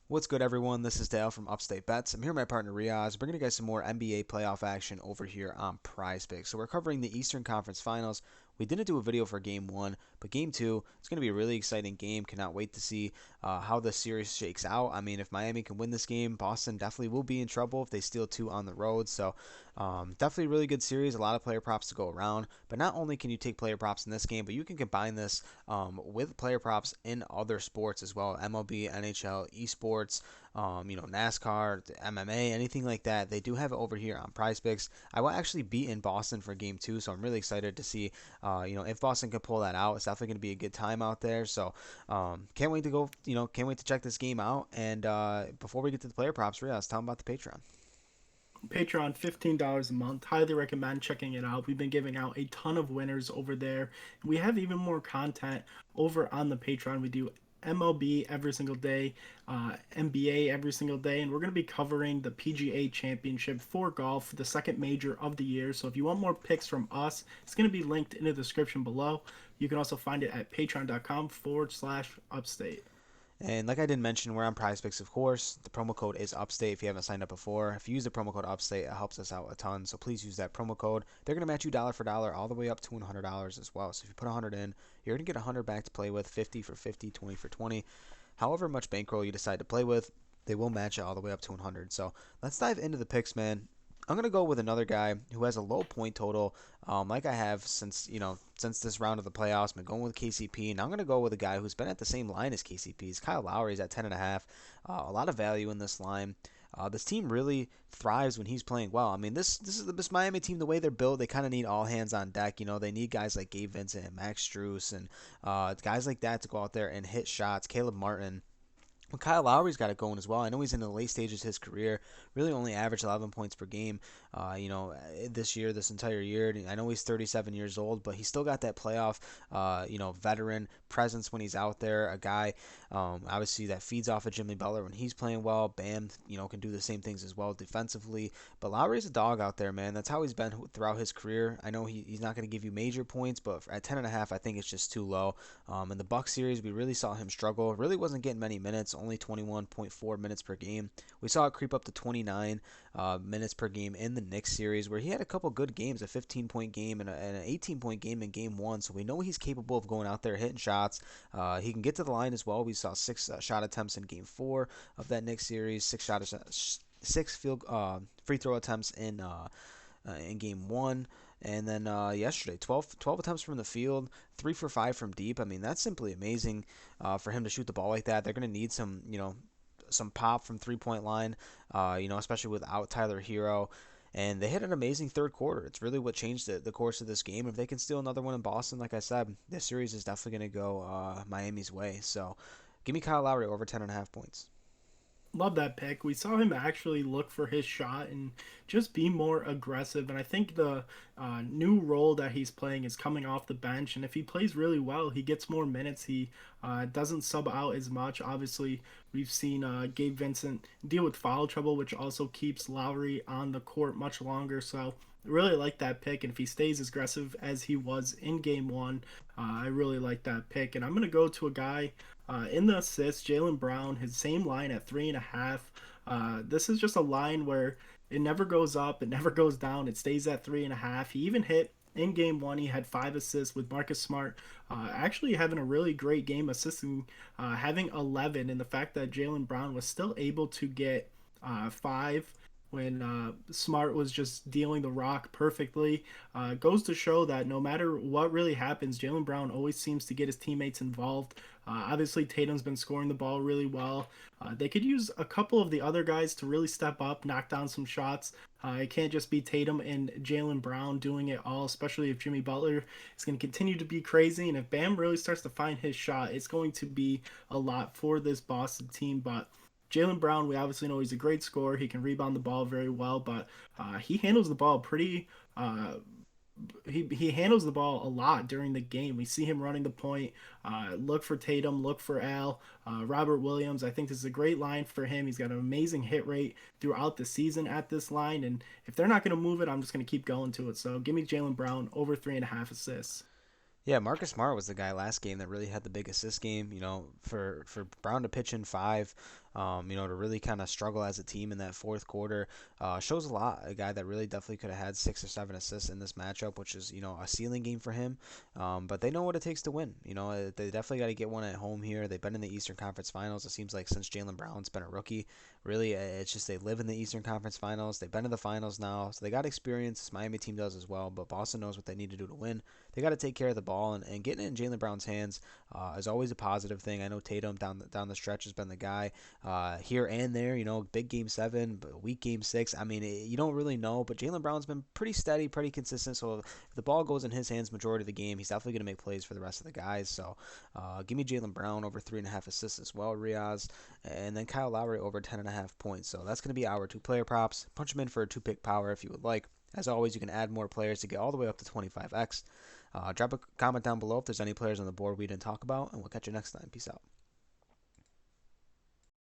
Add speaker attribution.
Speaker 1: What's good, everyone? This is Dale from Upstate Bets. I'm here with my partner Reoz, bringing you guys some more NBA playoff action over here on Prize Picks. So we're covering the Eastern Conference Finals. We didn't do a video for Game 1, but Game 2, it's going to be a really exciting game. Cannot wait to see how the series shakes out. I mean, if Miami can win this game, Boston definitely will be in trouble if they steal two on the road. So definitely a really good series. A lot of player props to go around. But not only can you take player props in this game, but you can combine this with player props in other sports as well. MLB, NHL, esports, NASCAR, MMA, anything like that. They do have it over here on Prize Picks. I will actually be in Boston for Game 2, so I'm really excited to see, if Boston can pull that out. It's definitely going to be a good time out there. So can't wait to go, can't wait to check this game out. And before we get to the player props, Riaz, tell them about the Patreon.
Speaker 2: Patreon, $15 a month. Highly recommend checking it out. We've been giving out a ton of winners over there. We have even more content over on the Patreon. We do MLB every single day, NBA every single day, and we're going to be covering the PGA Championship for golf, the second major of the year. So if you want more picks from us, it's going to be linked in the description below. You can also find it at patreon.com/upstate.
Speaker 1: And like I did mention, we're on Prize Picks, of course. The promo code is Upstate if you haven't signed up before. If you use the promo code Upstate, it helps us out a ton. So please use that promo code. They're going to match you dollar for dollar all the way up to $100 as well. So if you put 100 in, you're going to get 100 back to play with, 50 for 50, 20 for 20. However much bankroll you decide to play with, they will match it all the way up to 100. So let's dive into the picks, man. I'm gonna go with another guy who has a low point total, like I have since this round of the playoffs. Been going with KCP, and I'm gonna go with a guy who's been at the same line as KCP's. Kyle Lowry is at 10.5. A lot of value in this line. This team really thrives when he's playing well. I mean, this Miami team, the way they're built, they kind of need all hands on deck. They need guys like Gabe Vincent and Max Strus and guys like that to go out there and hit shots. Caleb Martin. Well, Kyle Lowry's got it going as well. I know he's in the late stages of his career. Really only averaged 11 points per game, this entire year. I know he's 37 years old, but he's still got that playoff, veteran presence when he's out there. A guy, obviously, that feeds off of Jimmy Butler when he's playing well. Bam, can do the same things as well defensively. But Lowry's a dog out there, man. That's how he's been throughout his career. I know he's not going to give you major points, but at 10.5, I think it's just too low. In the Bucks series, we really saw him struggle. Really wasn't getting many minutes, only 21.4 minutes per game. We saw it creep up to 29 minutes per game in the Knicks series, where he had a couple good games, a 15-point game and an 18-point game in Game 1. So we know he's capable of going out there hitting shots. He can get to the line as well. We saw six shot attempts in Game 4 of that Knicks series, six free throw attempts in Game 1. And then yesterday, 12 attempts from the field, 3 for 5 from deep. I mean, that's simply amazing for him to shoot the ball like that. They're going to need some pop from three-point line, especially without Tyler Hero. And they hit an amazing third quarter. It's really what changed the course of this game. If they can steal another one in Boston, like I said, this series is definitely going to go Miami's way. So give me Kyle Lowry over 10.5 points.
Speaker 2: Love that pick. We saw him actually look for his shot and just be more aggressive. And I think the new role that he's playing is coming off the bench. And if he plays really well, he gets more minutes. He doesn't sub out as much. Obviously, we've seen Gabe Vincent deal with foul trouble, which also keeps Lowry on the court much longer. So I really like that pick. And if he stays as aggressive as he was in Game 1, I really like that pick. And I'm going to go to a guy in the assists, Jaylen Brown, his same line at 3.5. This is just a line where it never goes up, it never goes down, it stays at 3.5. He even hit in Game 1. He had 5 assists with Marcus Smart, actually having a really great game, assisting, having 11, and the fact that Jaylen Brown was still able to get 5 when Smart was just dealing the rock perfectly. Goes to show that no matter what really happens, Jaylen Brown always seems to get his teammates involved. Obviously, Tatum's been scoring the ball really well. They could use a couple of the other guys to really step up, knock down some shots. It can't just be Tatum and Jaylen Brown doing it all, especially if Jimmy Butler is going to continue to be crazy. And if Bam really starts to find his shot, it's going to be a lot for this Boston team. But Jaylen Brown, we obviously know he's a great scorer. He can rebound the ball very well, but he handles the ball pretty. He handles the ball a lot during the game. We see him running the point. Look for Tatum. Look for Al. Robert Williams. I think this is a great line for him. He's got an amazing hit rate throughout the season at this line, and if they're not going to move it, I'm just going to keep going to it. So give me Jaylen Brown over 3.5 assists.
Speaker 1: Yeah, Marcus Smart was the guy last game that really had the big assist game. For Brown to pitch in 5, To really kind of struggle as a team in that fourth quarter shows a lot. A guy that really definitely could have had 6 or 7 assists in this matchup, which is, a ceiling game for him. But they know what it takes to win. They definitely got to get one at home here. They've been in the Eastern Conference Finals. It seems like since Jaylen Brown's been a rookie. Really, it's just they live in the Eastern Conference Finals. They've been to the finals now, so they got experience. This Miami team does as well, but Boston knows what they need to do to win. They got to take care of the ball, and getting it in Jaylen Brown's hands is always a positive thing. I know Tatum down the stretch has been the guy here and there. Big game 7, but weak game 6. I mean, you don't really know, but Jaylen Brown's been pretty steady, pretty consistent. So if the ball goes in his hands majority of the game, he's definitely going to make plays for the rest of the guys. So give me Jaylen Brown over 3.5 assists as well, Reoz, and then Kyle Lowry over 10.5 points. So that's going to be our 2 player props. Punch them in for a 2 pick power if you would like. As always, you can add more players to get all the way up to 25x. Drop a comment down below if there's any players on the board we didn't talk about, and we'll catch you next time. Peace out.